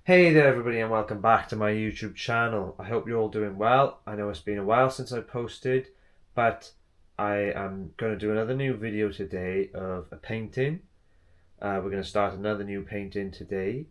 Hey there everybody and welcome back to my YouTube channel. I hope you're all doing well. I know it's been a while since I posted, but I am going to do another new video today of a painting. We're going to start another new painting today.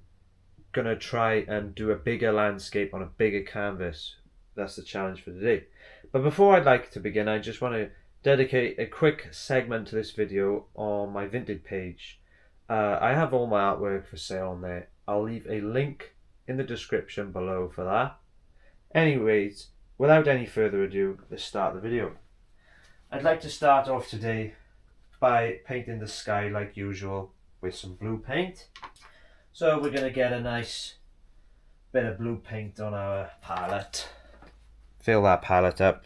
Going to try and do a bigger landscape on a bigger canvas. That's the challenge for today. But before I'd like to begin, I just want to dedicate a quick segment to this video on my Vinted page. I have all my artwork for sale on there. I'll leave a link in the description below for that. Anyways, without any further ado, let's start the video. I'd like to start off today by painting the sky like usual with some blue paint. So we're going to get a nice bit of blue paint on our palette. Fill that palette up,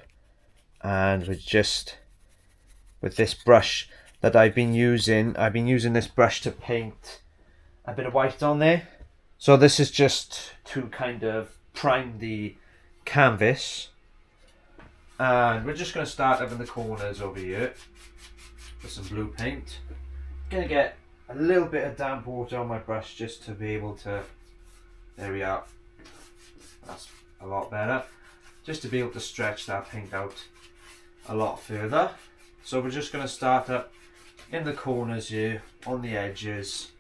and we're just, with this brush that I've been using this brush to paint a bit of white on there. So this is just to kind of prime the canvas. And we're just going to start up in the corners over here with some blue paint. Going to get a little bit of damp water on my brush just to be able to, there we are, that's a lot better. Just to be able to stretch that paint out a lot further. So we're just going to start up in the corners here, on the edges,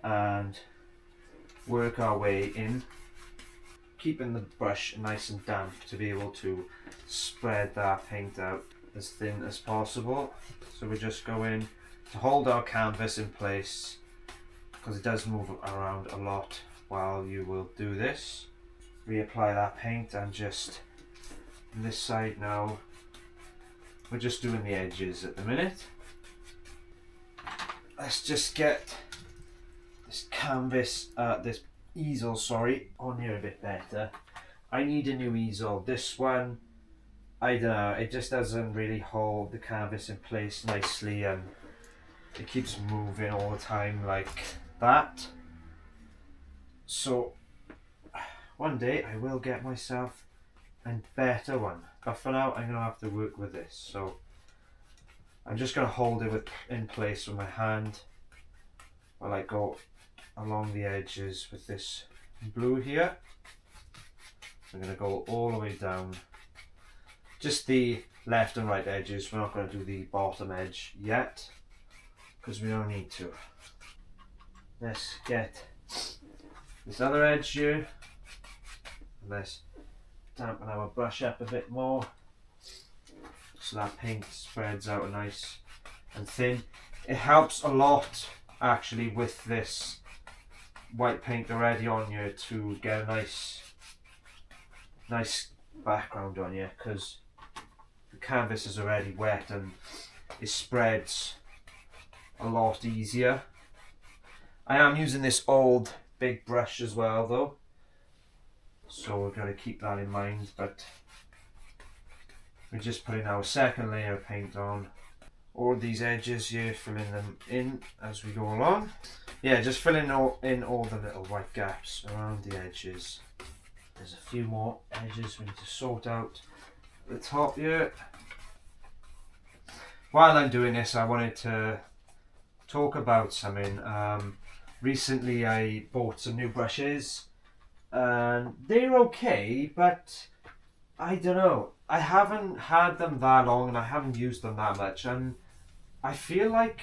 and work our way in, keeping the brush nice and damp to be able to spread that paint out as thin as possible. So we're just going to hold our canvas in place because it does move around a lot while you will do this. Reapply that paint, and just this side now, we're just doing the edges at the minute. Let's just get this canvas, this easel, on here a bit better. I need a new easel. This one, I don't know, it just doesn't really hold the canvas in place nicely, and it keeps moving all the time like that. So one day I will get myself a better one, but for now I'm going to have to work with this. So I'm just going to hold it in place with my hand while I go along the edges with this blue here. I'm going to go all the way down, just the left and right edges. We're not going to do the bottom edge yet because we don't need to. Let's get this other edge here, and let's dampen our brush up a bit more so that paint spreads out nice and thin. It helps a lot actually with this white paint already on you to get a nice background on you, because the canvas is already wet and it spreads a lot easier. I am using this old big brush as well though, so we're going to keep that in mind, but we're just putting our second layer of paint on all these edges here, filling them in as we go along. Yeah, just filling in all the little white gaps around the edges. There's a few more edges we need to sort out at the top here. While I'm doing this, I wanted to talk about something. Recently I bought some new brushes and they're okay, but I don't know, I haven't had them that long and I haven't used them that much, and I feel like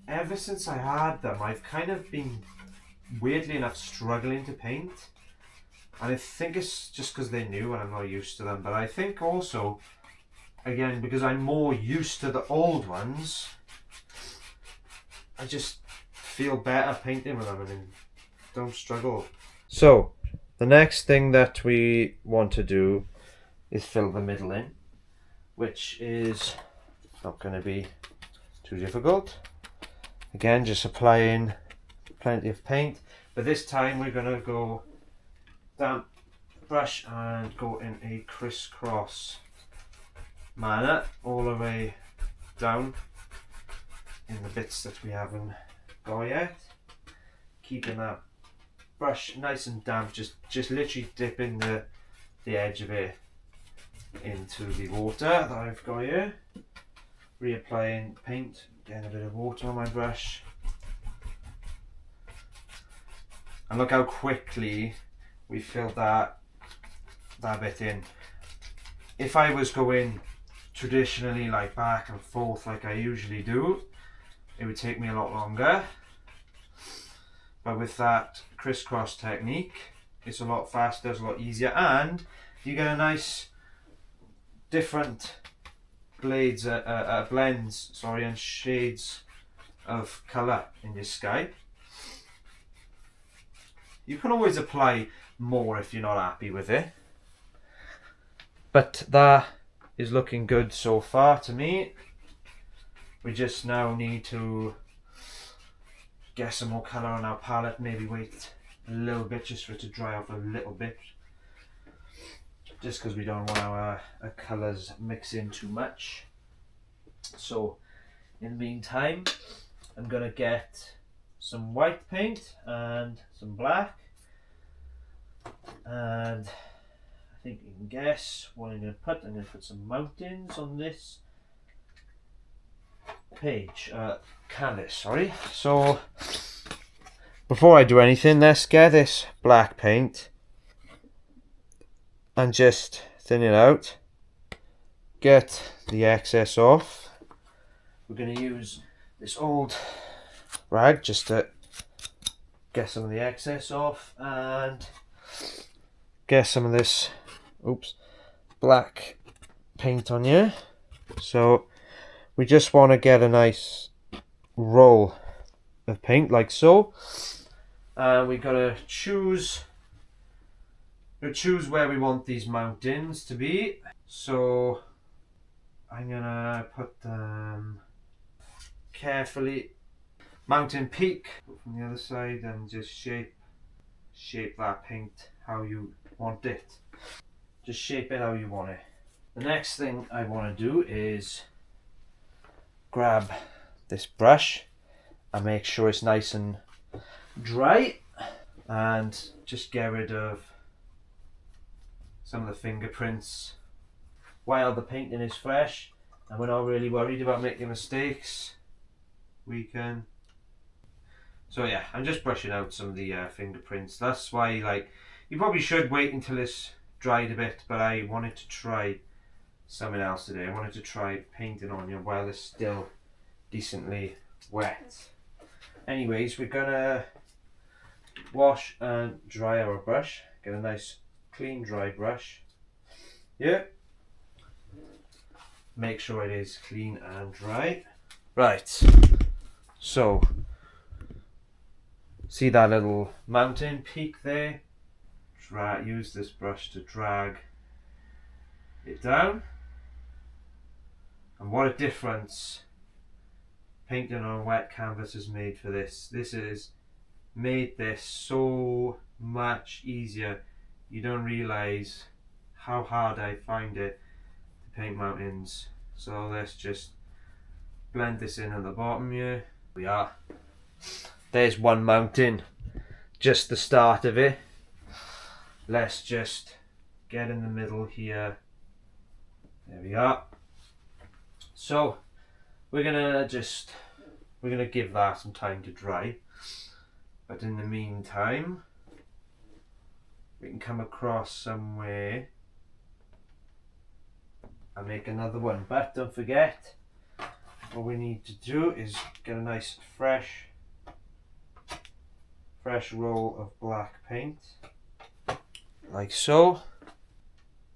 ever since I had them I've kind of been, weirdly enough, struggling to paint. And I think it's just because they're new and I'm not used to them, but I think also, again, because I'm more used to the old ones, I just feel better painting with them and don't struggle. So the next thing that we want to do is fill the middle in, which is not going to be too difficult. Again, just applying plenty of paint, but this time we're going to go damp brush and go in a crisscross manner all the way down in the bits that we haven't got yet, keeping that brush nice and damp, just literally dipping the edge of it into the water that I've got here. Reapplying paint, getting a bit of water on my brush, And look how quickly we filled that bit in. If I was going traditionally like back and forth like I usually do, it would take me a lot longer. But with that crisscross technique, it's a lot faster, it's a lot easier, and you get a nice different blends, and shades of colour in your sky. You can always apply more if you're not happy with it. But that is looking good so far to me. We just now need to get some more colour on our palette, maybe wait a little bit just for it to dry off a little bit. Just because we don't want our colours mixing too much. So in the meantime, I'm going to get some white paint and some black. And I think you can guess what I'm going to put. I'm going to put some mountains on this canvas, sorry. So before I do anything, let's get this black paint and just thin it out. Get the excess off. We're going to use this old rag just to get some of the excess off and get some of this black paint on you. So we just want to get a nice roll of paint like so. We gotta choose where we want these mountains to be. So I'm gonna put them carefully. Mountain peak from the other side, and just shape that paint how you want it. Just shape it how you want it. The next thing I want to do is grab this brush and make sure it's nice and dry, and just get rid of some of the fingerprints while the painting is fresh and we're not really worried about making mistakes. So yeah, I'm just brushing out some of the fingerprints. That's why, like, you probably should wait until it's dried a bit, but I wanted to try something else today. I wanted to try painting on you while it's still decently wet. Anyways, we're gonna wash and dry our brush. Get a nice clean dry brush. Yeah. Make sure it is clean and dry. Right. So see that little mountain peak there? Use this brush to drag it down. And what a difference painting on a wet canvas has made for this. This has made this so much easier. You don't realise how hard I find it to paint mountains. So let's just blend this in at the bottom here. We are. There's one mountain, just the start of it. Let's just get in the middle here. There we are. So we're gonna give that some time to dry. But in the meantime, we can come across somewhere and make another one. But don't forget, what we need to do is get a nice fresh roll of black paint, like so.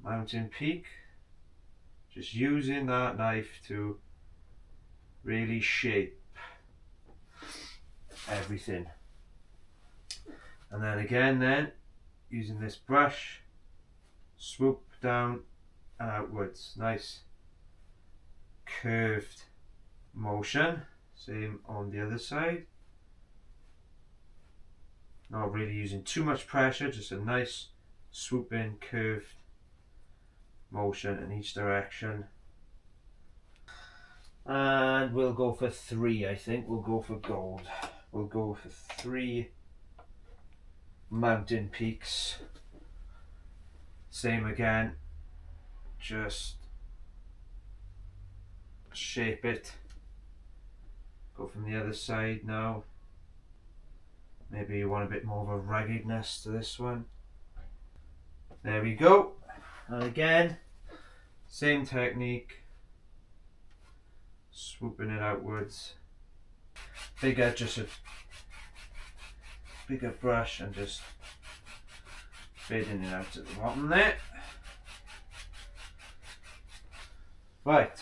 Mountain peak. Just using that knife to really shape everything. And then again, using this brush, swoop down and outwards. Nice curved motion. Same on the other side. Not really using too much pressure, just a nice swooping curved motion in each direction. And we'll go for 3, I think. We'll go for gold. We'll go for 3 mountain peaks. Same again. Just shape it. Go from the other side now. Maybe you want a bit more of a ruggedness to this one. There we go. And again, same technique. Swooping it outwards. Just a bigger brush and just fading it out at the bottom there. Right.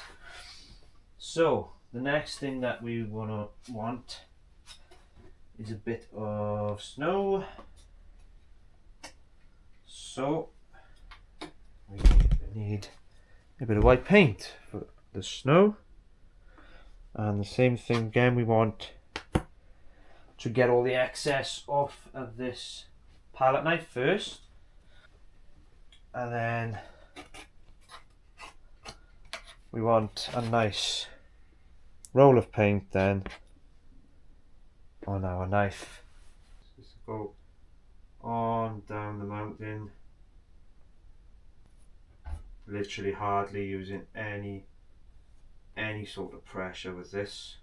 So the next thing that we want is a bit of snow. So we need a bit of white paint for the snow. And the same thing again, we want to get all the excess off of this palette knife first. And then we want a nice roll of paint then on our knife. Just go on down the mountain, literally hardly using any sort of pressure with this.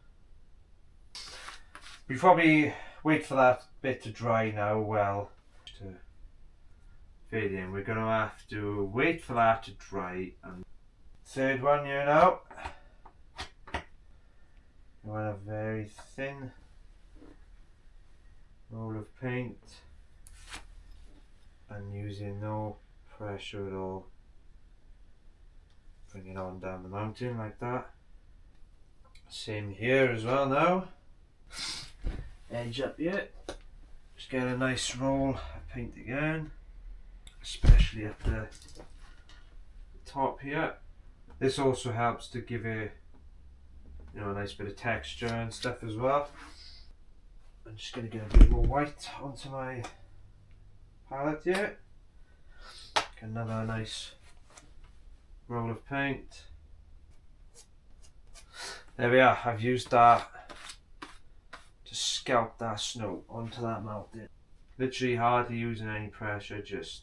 We probably wait for that bit to dry now. Well, to fade in, we're going to have to wait for that to dry. And third one here now, you want a very thin roll of paint and using no pressure at all. Bring it on down the mountain like that. Same here as well now. Edge up here. Just get a nice roll of paint again, especially at the top here. This also helps to give it, you know, a nice bit of texture and stuff as well. I'm just going to get a bit more white onto my palette here. Get another nice roll of paint. There we are. I've used that to scalp that snow onto that mountain. Literally hardly using any pressure, just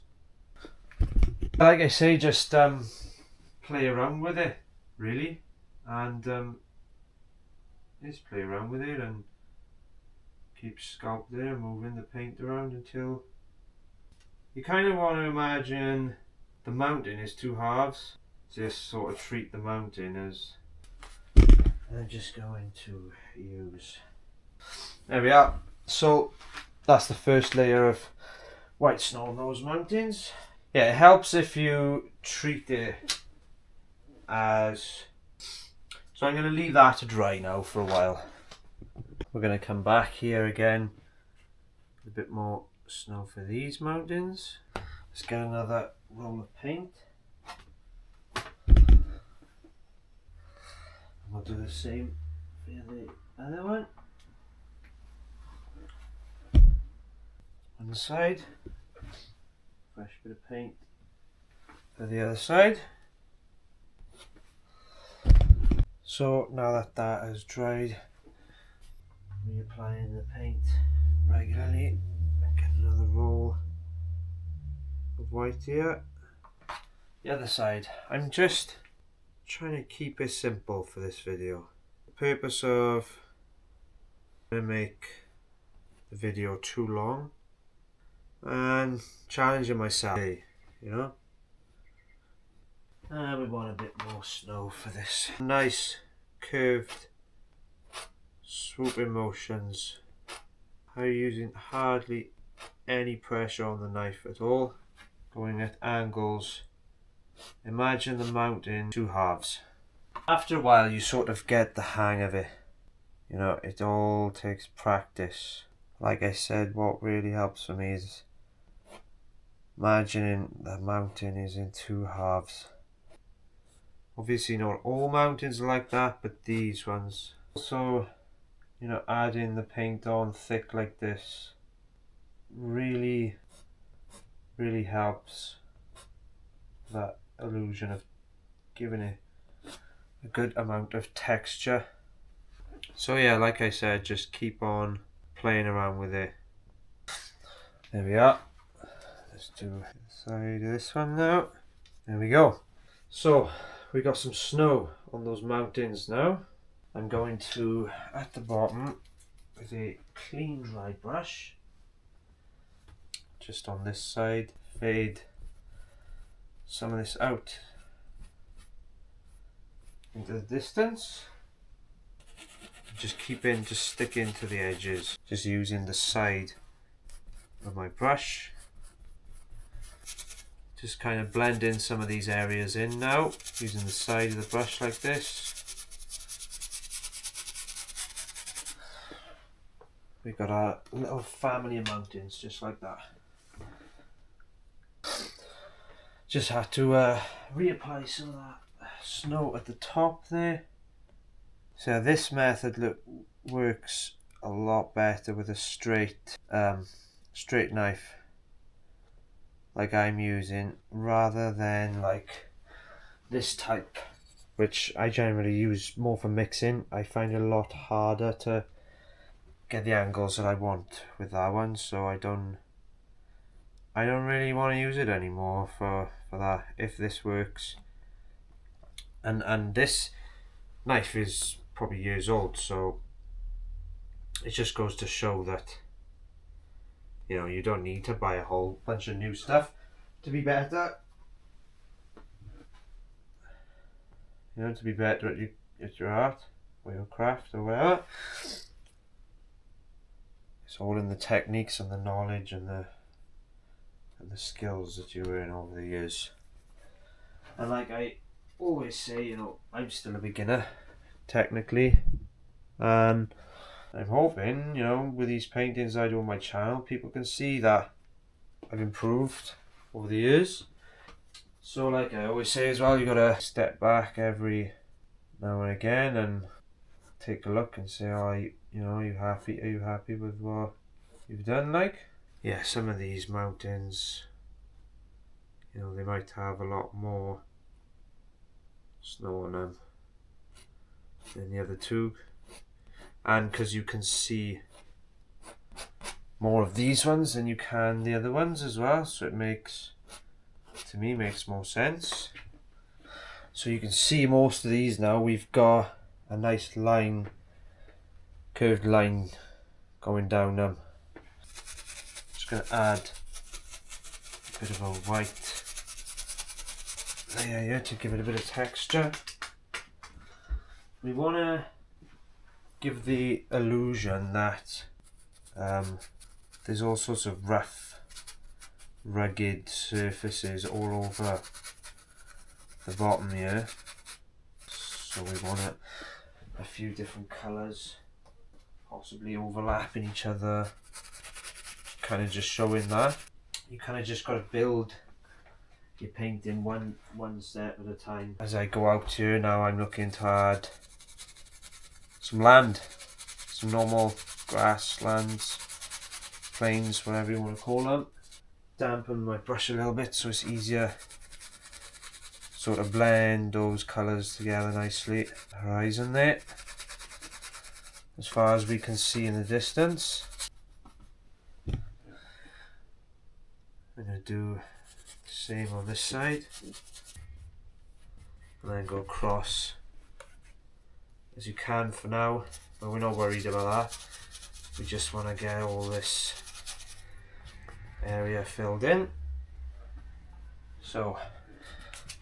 like I say, just play around with it really, and just play around with it and keep scalp there, moving the paint around until you kind of want to imagine the mountain is two halves. Just sort of treat the mountain as, I'm just going to use, there we are. So that's the first layer of white snow on those mountains. Yeah, it helps if you treat it as, so I'm going to leave that to dry now for a while. We're going to come back here again, a bit more snow for these mountains. Let's get another roll of paint. We'll do the same for the other one. On the side, fresh bit of paint for the other side. So now that that has dried, reapplying the paint regularly. Get another roll of white here. The other side, I'm just trying to keep it simple for this video. The purpose of going to make the video too long and challenging myself, you know. And we want a bit more snow for this. Nice curved swooping motions. I'm using hardly any pressure on the knife at all. Going at angles. Imagine the mountain two halves. After a while you sort of get the hang of it. You know, it all takes practice. Like I said, what really helps for me is imagining the mountain is in two halves. Obviously not all mountains are like that, but these ones. So, you know, adding the paint on thick like this really helps that illusion of giving it a good amount of texture. So yeah, like I said, just keep on playing around with it. There we are. Let's do the side of this one now. There we go. So we got some snow on those mountains now. I'm going to, at the bottom, with a clean dry brush, just on this side, fade some of this out into the distance. Just stick into the edges, just using the side of my brush. Just kind of blend in some of these areas in now, using the side of the brush like this. We've got our little family of mountains just like that. Just had to reapply some of that snow at the top there. So this method works a lot better with a straight knife like I'm using, rather than like this type, which I generally use more for mixing. I find it a lot harder to get the angles that I want with that one, so I don't really want to use it anymore for that, if this works. And this knife is probably years old, so it just goes to show that, you know, you don't need to buy a whole bunch of new stuff to be better. You know, to be better at your art or your craft or whatever. It's all in the techniques and the knowledge and the skills that you earn over the years. And like I always say, you know, I'm still a beginner technically, and I'm hoping, you know, with these paintings I do on my channel, people can see that I've improved over the years. So like I always say as well, you gotta step back every now and again and take a look and say, oh, are you happy with what you've done? Like, yeah, some of these mountains, you know, they might have a lot more snow on them than the other two, and because you can see more of these ones than you can the other ones as well, so it makes more sense. So you can see most of these now, we've got a nice line, curved line going down them. Just going to add a bit of a white layer here to give it a bit of texture. We want to give the illusion that there's all sorts of rough, rugged surfaces all over the bottom here. So we want a few different colours possibly overlapping each other, kind of just showing that. You kind of just got to build your painting one step at a time. As I go out here now, I'm looking to add some land, some normal grasslands, plains, whatever you want to call them. Dampen my brush a little bit so it's easier sort of blend those colours together nicely. Horizon there, as far as we can see in the distance. I'm going to do the same on this side and then go across as you can for now, but we're not worried about that. We just want to get all this area filled in. So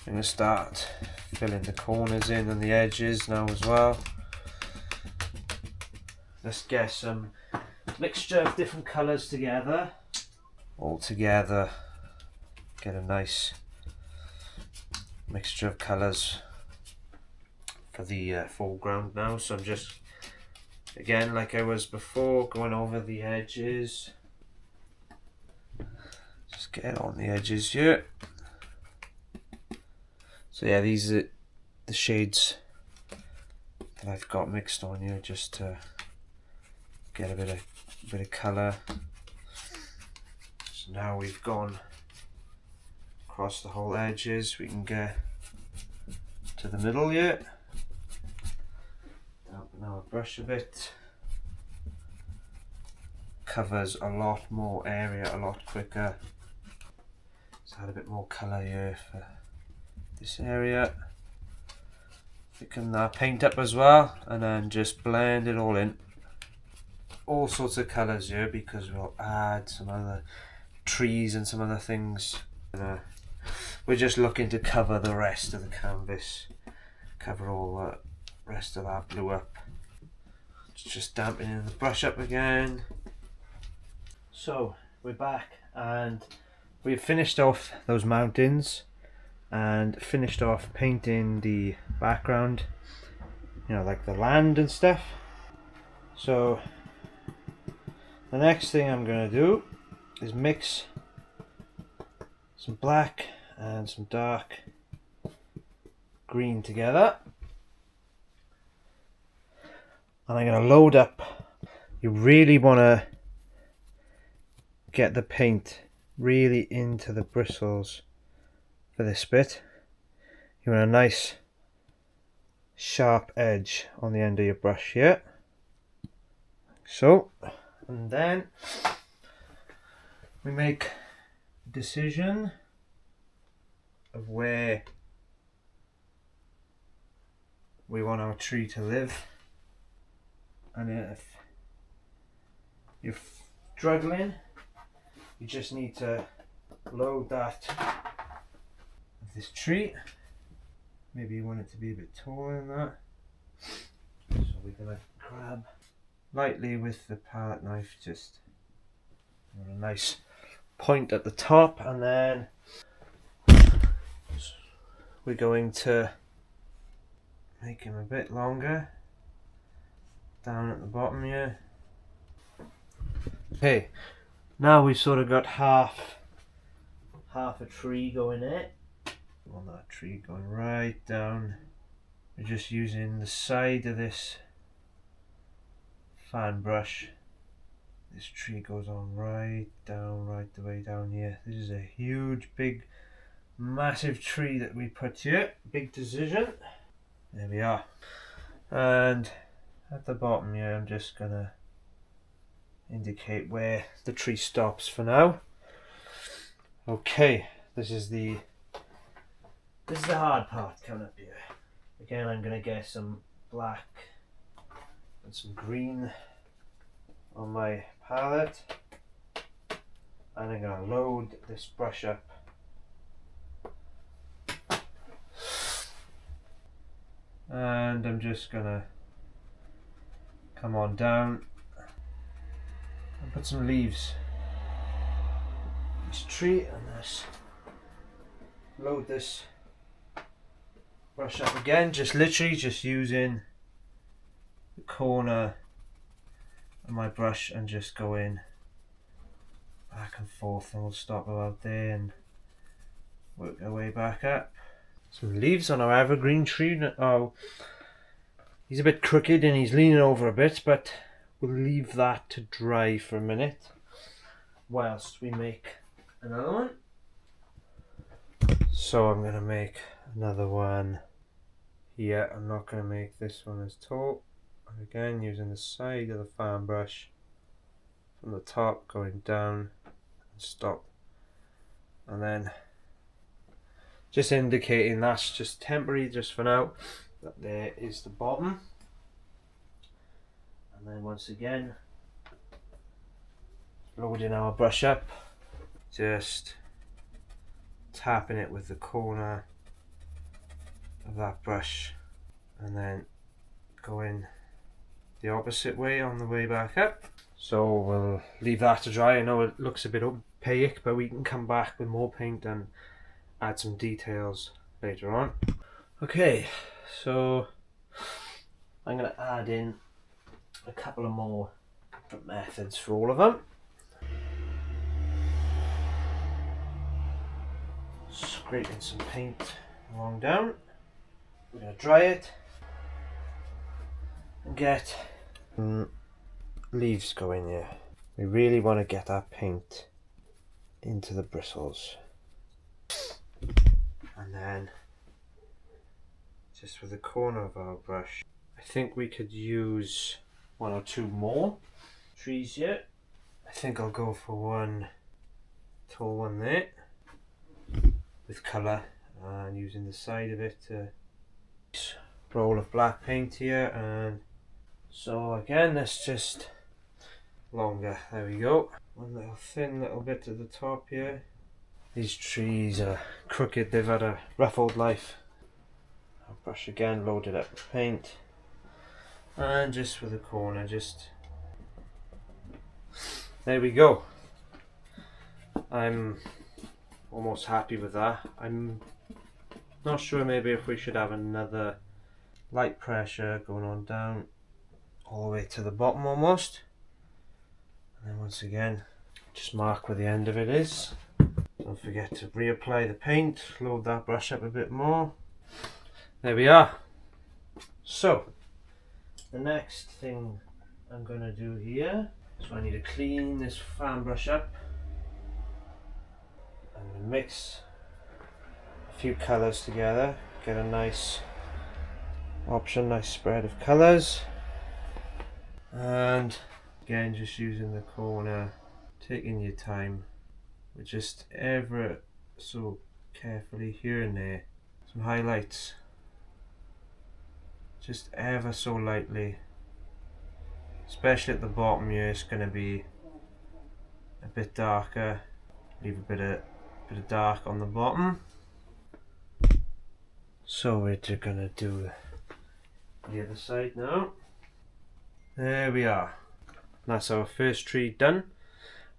I'm going to start filling the corners in and the edges now as well. Let's get some mixture of different colours together. All together, get a nice mixture of colours for the foreground now. So I'm just, again, like I was before, going over the edges. Just get on the edges here. So yeah, these are the shades that I've got mixed on here, just to get a bit of colour. So now we've gone across the whole edges, we can get to the middle here. Dampen our brush a bit. Covers a lot more area a lot quicker. Let's add a bit more colour here for this area. Thicken that paint up as well, and then just blend it all in. All sorts of colours here, because we'll add some other trees and some other things. We're just looking to cover the rest of the canvas, cover all the rest of that blue up. Just dampening the brush up again. So we're back and we've finished off those mountains and finished off painting the background, you know, like the land and stuff. So the next thing I'm going to do is mix some black and some dark green together, and I'm going to load up. You really want to get the paint really into the bristles for this bit. You want a nice sharp edge on the end of your brush here, so, and then we make a decision of where we want our tree to live. And if you're struggling, you just need to load that of this tree. Maybe you want it to be a bit taller than that. So we're going to grab lightly with the palette knife, just a nice point at the top, and then we're going to make him a bit longer down at the bottom here. Okay, now we've sort of got half a tree going in. On that tree going right down. We're just using the side of this fan brush. This tree goes on right down, right the way down here. This is a huge, big, massive tree that we put here. Big decision. There we are. And at the bottom here, I'm just gonna indicate where the tree stops for now. Okay, this is the hard part coming up here. Again, I'm gonna get some black and some green on my palette, and I'm gonna load this brush up. And I'm just gonna come on down and put some leaves on this tree, and let's load this brush up again, just literally just using the corner of my brush and just going back and forth, and we'll stop about there and work our way back up. Some leaves on our evergreen tree. Oh, he's a bit crooked and he's leaning over a bit, but we'll leave that to dry for a minute whilst we make another one. So I'm going to make another one here. I'm not going to make this one as tall. And again, using the side of the fan brush from the top, going down and stop, and then just indicating that's just temporary, just for now, that there is the bottom. And then once again, loading our brush up, just tapping it with the corner of that brush, and then going the opposite way on the way back up. So we'll leave that to dry. I know it looks a bit opaque, but we can come back with more paint and add some details later on. Okay, so I'm going to add in a couple of more different methods for all of them. Scraping some paint along down. We're going to dry it and get leaves going here. We really want to get that paint into the bristles. And then just with the corner of our brush, I think we could use one or two more trees here. I think I'll go for one tall one there with colour, and using the side of it to roll of black paint here. And so again, let's just longer. There we go. One little thin little bit to the top here. These trees are crooked, they've had a rough old life. I'll brush again, load it up with paint. And just for the corner, there we go. I'm almost happy with that. I'm not sure maybe if we should have another light pressure going on down all the way to the bottom almost. And then once again, just mark where the end of it is. Don't forget to reapply the paint, load that brush up a bit more. There we are. So, the next thing I'm going to do here, so I need to clean this fan brush up and mix a few colours together, get a nice option, nice spread of colours. And again, just using the corner, taking your time, but just ever so carefully here and there, some highlights, just ever so lightly, especially at the bottom here. It's going to be a bit darker, leave a bit of dark on the bottom. So we're just going to do the other side now. There we are. That's our first tree done.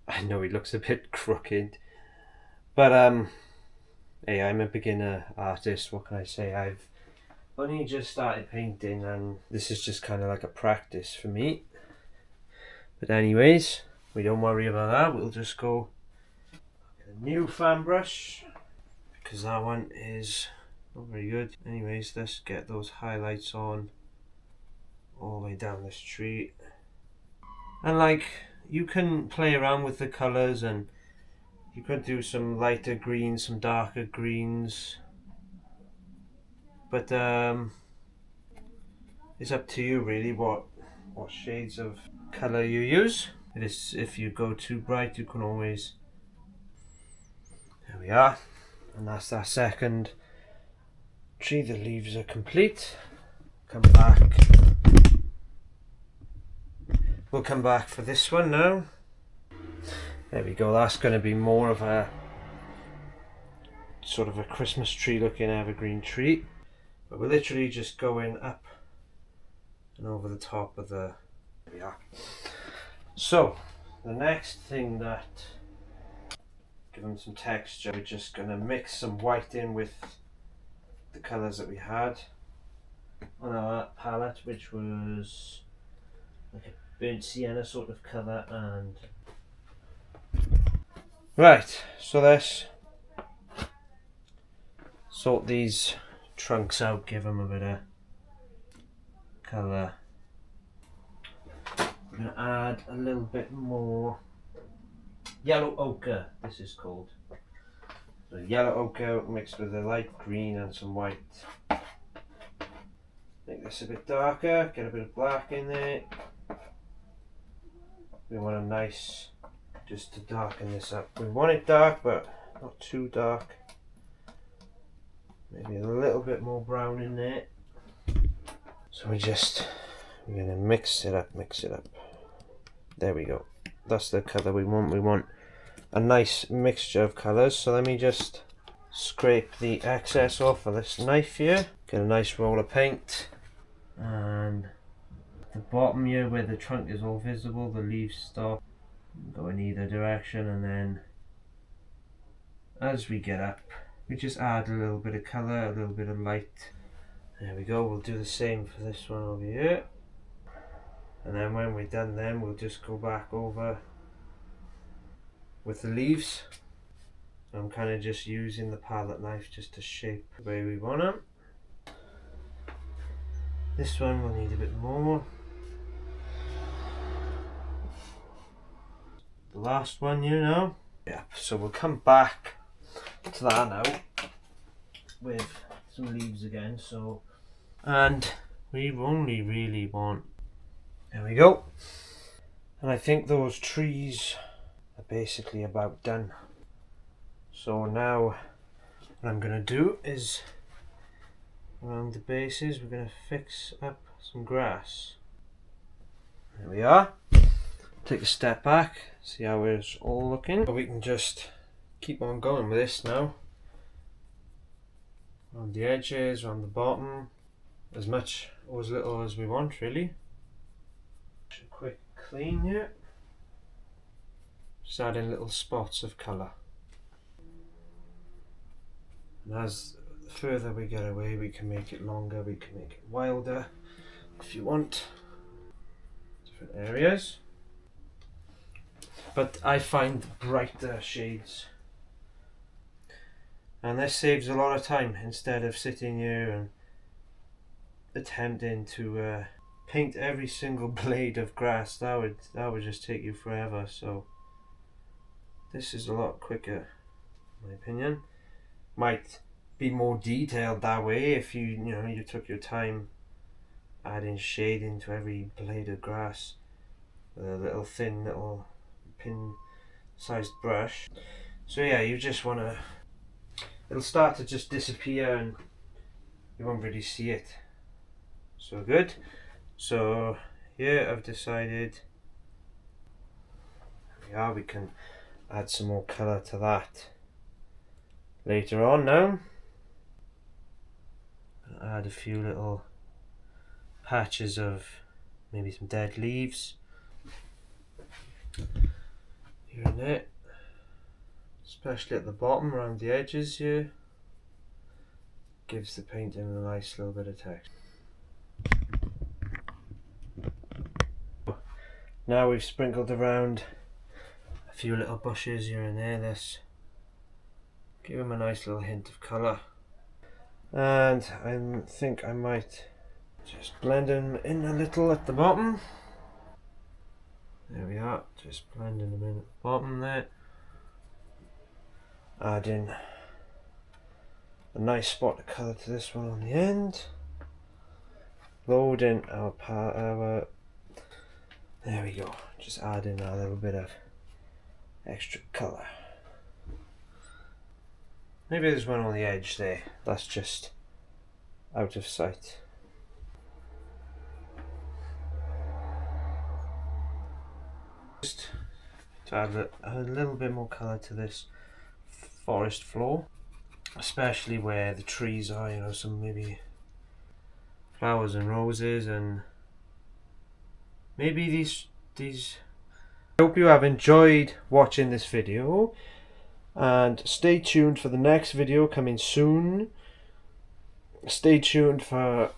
I know it looks a bit crooked, but hey, I'm a beginner artist, what can I say? I've only just started painting and this is just kind of like a practice for me. But anyways, we don't worry about that, we'll just go get a new fan brush because that one is not very good. Anyways, let's get those highlights on all the way down this tree. And like, you can play around with the colours and you could do some lighter greens, some darker greens, but it's up to you really what shades of colour you use. It is, if you go too bright you can always, there we are, and that's our second tree. The leaves are complete. Come back. We'll come back for this one now. There we go, that's going to be more of a sort of a Christmas tree looking evergreen tree. But we're literally just going up and over the top of the, there we are. So, the next thing that, give them some texture, we're just going to mix some white in with the colours that we had on our palette, which was like a burnt sienna sort of colour. And right, so let's sort these trunks out, give them a bit of colour. I'm going to add a little bit more yellow ochre, this is called. So yellow ochre mixed with a light green and some white. Make this a bit darker, get a bit of black in there. We want a nice, just to darken this up. We want it dark, but not too dark. Maybe a little bit more brown in there. So we're going to mix it up, There we go. That's the colour we want. We want a nice mixture of colours. So let me just scrape the excess off of this knife here. Get a nice roll of paint. And the bottom here where the trunk is all visible, the leaves stop, go in either direction, and then as we get up we just add a little bit of colour, a little bit of light. There we go. We'll do the same for this one over here, and then when we're done then we'll just go back over with the leaves. I'm kind of just using the palette knife just to shape the way we want them. This one will need a bit more. The last one, you know. Yeah, so we'll come back to that now with some leaves again. So, and we only really want, there we go. And I think those trees are basically about done. So now what I'm going to do is around the bases we're going to fix up some grass. There we are. take a step back, see how it's all looking. But we can just keep on going with this now. Around the edges, around the bottom, as much or as little as we want really. Just a quick clean here. Just add in little spots of colour. And as the further we get away, we can make it longer, we can make it wilder if you want. Different areas. But I find brighter shades. And this saves a lot of time instead of sitting here and attempting to paint every single blade of grass. That would just take you forever. So this is a lot quicker, in my opinion. Might be more detailed that way if you took your time adding shade into every blade of grass with a little thin little pin sized brush. So yeah, you just want to, it'll start to just disappear and you won't really see it. So good. So here I've decided, we can add some more colour to that later on now. Add a few little patches of maybe some dead leaves here and there, especially at the bottom around the edges here. Gives the painting a nice little bit of texture. Now we've sprinkled around a few little bushes here and there. Let's give them a nice little hint of colour. And I think I might just blend them in a little at the bottom. There we are, just blending them in at the bottom there. Adding a nice spot of colour to this one on the end. Loading our there we go, just adding a little bit of extra colour. Maybe there's one on the edge there, that's just out of sight. Just to add a little bit more colour to this forest floor, especially where the trees are, some maybe flowers and roses, and maybe these. I hope you have enjoyed watching this video, and stay tuned for the next video coming soon. Stay tuned for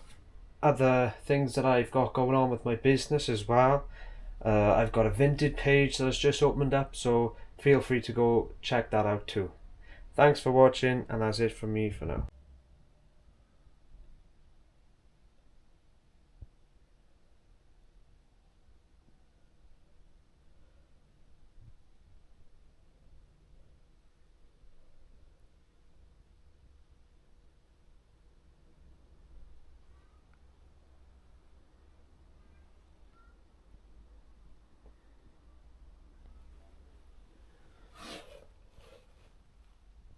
other things that I've got going on with my business as well. I've got a Vinted page that has just opened up, so feel free to go check that out too. Thanks for watching, and that's it from me for now.